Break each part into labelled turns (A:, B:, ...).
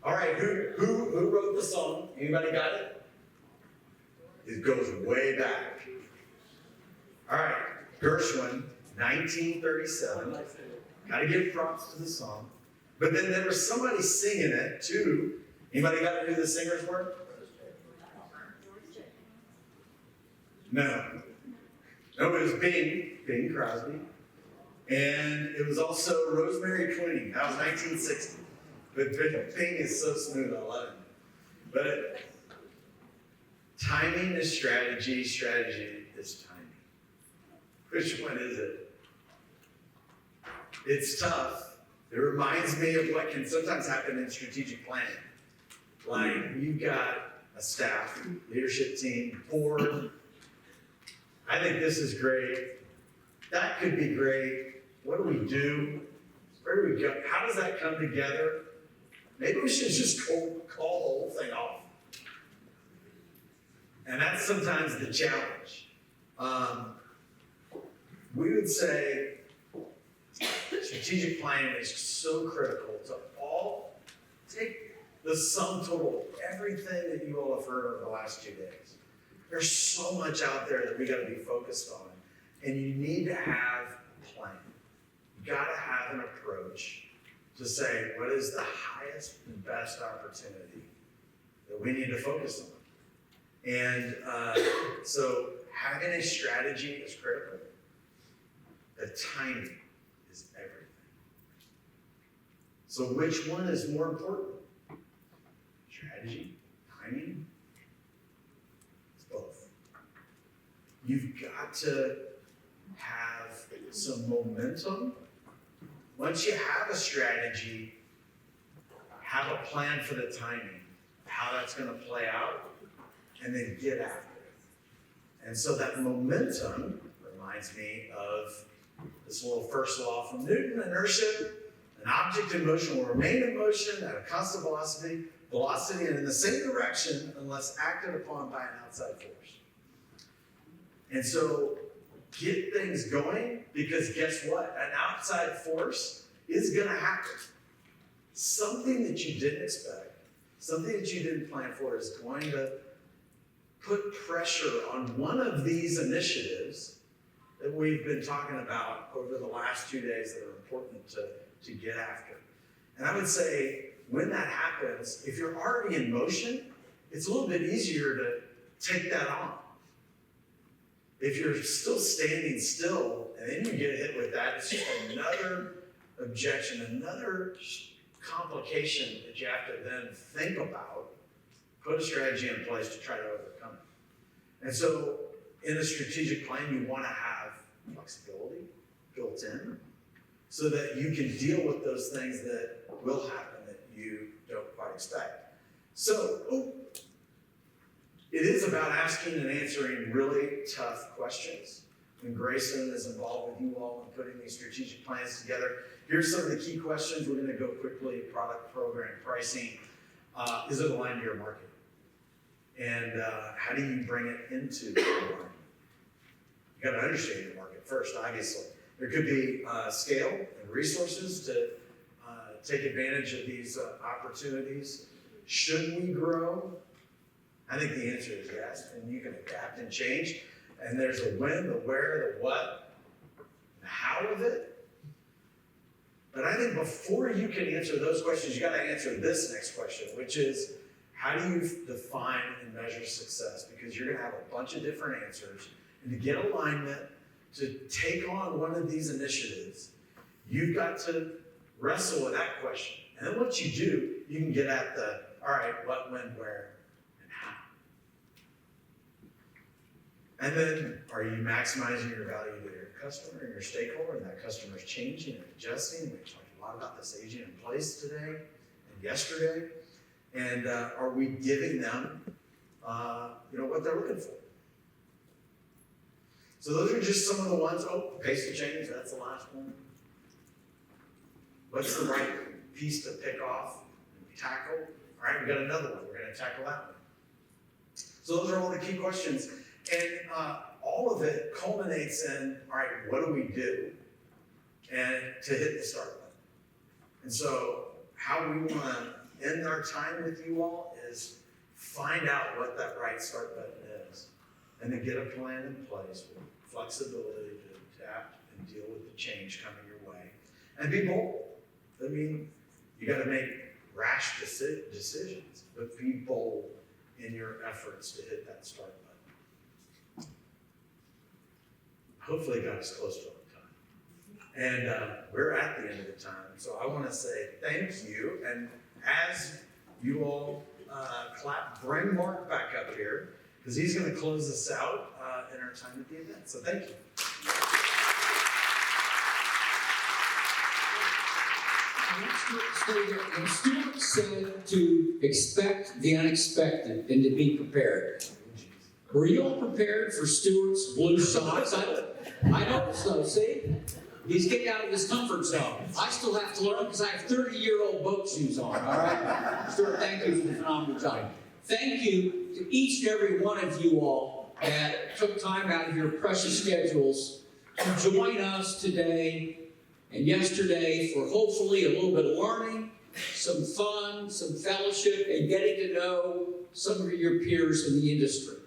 A: All right, who wrote the song? Anybody got it? It goes way back. All right, Gershwin, 1937. Got to give props to the song. But then there was somebody singing it too. Anybody got who the singers were? No. No, it was Bing Crosby. And it was also Rosemary Clooney. That was 1960. But Bing is so smooth, I love it. But timing is strategy, strategy is timing. Which one is it? It's tough. It reminds me of what can sometimes happen in strategic planning. Like, you've got a staff, leadership team, board. I think this is great. That could be great. What do we do? Where do we go? How does that come together? Maybe we should just call the whole thing off. And that's sometimes the challenge. We would say strategic planning is so critical to all. Take the sum total of everything that you all have heard over the last 2 days. There's so much out there that we got to be focused on. And you need to have a plan. You got to have an approach to say, what is the highest and best opportunity that we need to focus on? And so having a strategy is critical. The timing is everything. So which one is more important? Strategy, timing? It's both. You've got to have some momentum. Once you have a strategy, have a plan for the timing, how that's going to play out, and then get after it. And so that momentum reminds me of this little first law from Newton, inertia. An object in motion will remain in motion at a constant velocity and in the same direction unless acted upon by an outside force. And so get things going, because guess what? An outside force is going to happen. Something that you didn't expect, something that you didn't plan for is going to put pressure on one of these initiatives that we've been talking about over the last 2 days that are important to get after. And I would say when that happens, if you're already in motion, it's a little bit easier to take that on. If you're still standing still and then you get hit with that, it's just another objection, another complication that you have to then think about, put a strategy in place to try to overcome it. And so in a strategic plan, you want to have flexibility built in so that you can deal with those things that will happen that you don't quite expect. So, it is about asking and answering really tough questions. When Grayson is involved with you all in putting these strategic plans together, here's some of the key questions. We're going to go quickly: product, program, pricing. Is it aligned to your market? And how do you bring it into the market? You got to understand your market first, obviously. There could be scale and resources to take advantage of these opportunities. Should we grow? I think the answer is yes, and you can adapt and change. And there's a when, the where, the what, the how of it. But I think before you can answer those questions, you got to answer this next question, which is, how do you define and measure success? Because you're going to have a bunch of different answers. And to get alignment, to take on one of these initiatives, you've got to wrestle with that question. And then once you do, you can get at the, all right, what, when, where, and how. And then, are you maximizing your value to your customer and your stakeholder, and that customer's changing and adjusting? We talked a lot about this aging in place today and yesterday. And are we giving them, what they're looking for? So those are just some of the ones. Oh, pace of change, that's the last one. What's the right piece to pick off and tackle? All right, we got another one. We're going to tackle that one. So those are all the key questions. And all of it culminates in, all right, what do we do? And to hit the start button. And so how we want to in our time with you all is find out what that right start button is, and then get a plan in place with flexibility to adapt and deal with the change coming your way, and be bold. I mean, you got to make rash decisions, but be bold in your efforts to hit that start button. Hopefully got us close to our time. And we're at the end of the time, so I want to say thank you. And as you all clap, bring Mark back up here, because he's going to close us out in our time at the event. So thank you.
B: When Stuart said to expect the unexpected and to be prepared, were you all prepared for Stuart's blue socks? I don't so. See? He's getting out of his comfort zone. I still have to learn because I have 30-year-old boat shoes on, all right? Stuart, thank you for the phenomenal job. Thank you to each and every one of you all that took time out of your precious schedules to join us today and yesterday for hopefully a little bit of learning, some fun, some fellowship, and getting to know some of your peers in the industry.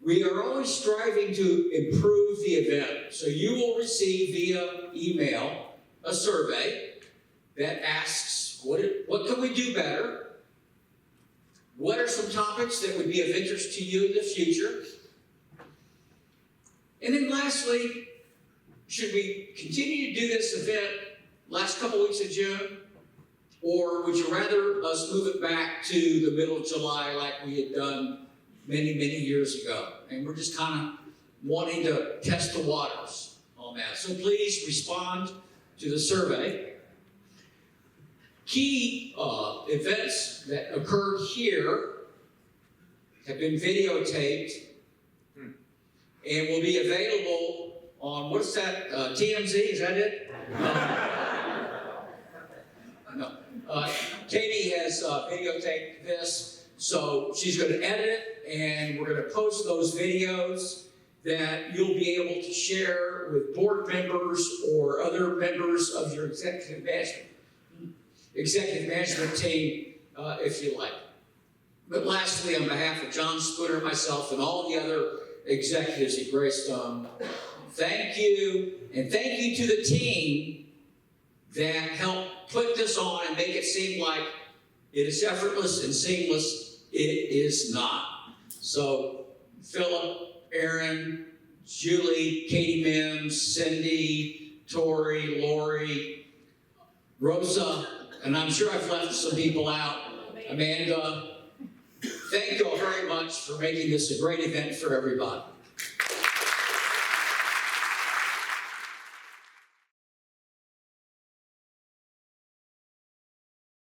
B: We are always striving to improve the event, so you will receive via email a survey that asks, what can we do better? What are some topics that would be of interest to you in the future? And then lastly, should we continue to do this event last couple weeks of June? Or would you rather us move it back to the middle of July like we had done many, many years ago? And we're just kind of wanting to test the waters on that. So please respond to the survey. Key events that occurred here have been videotaped and will be available on, what's that, TMZ, is that it? No. Katie has videotaped this, so she's going to edit it, and we're going to post those videos that you'll be able to share with board members or other members of your executive management team, if you like. But lastly, on behalf of John Spooner, myself, and all the other executives at Greystone, thank you, and thank you to the team that helped put this on and make it seem like it is effortless and seamless. It is not. So, Philip, Aaron, Julie, Katie Mims, Cindy, Tori, Lori, Rosa, and I'm sure I've left some people out, Amanda, thank you all very much for making this a great event for everybody.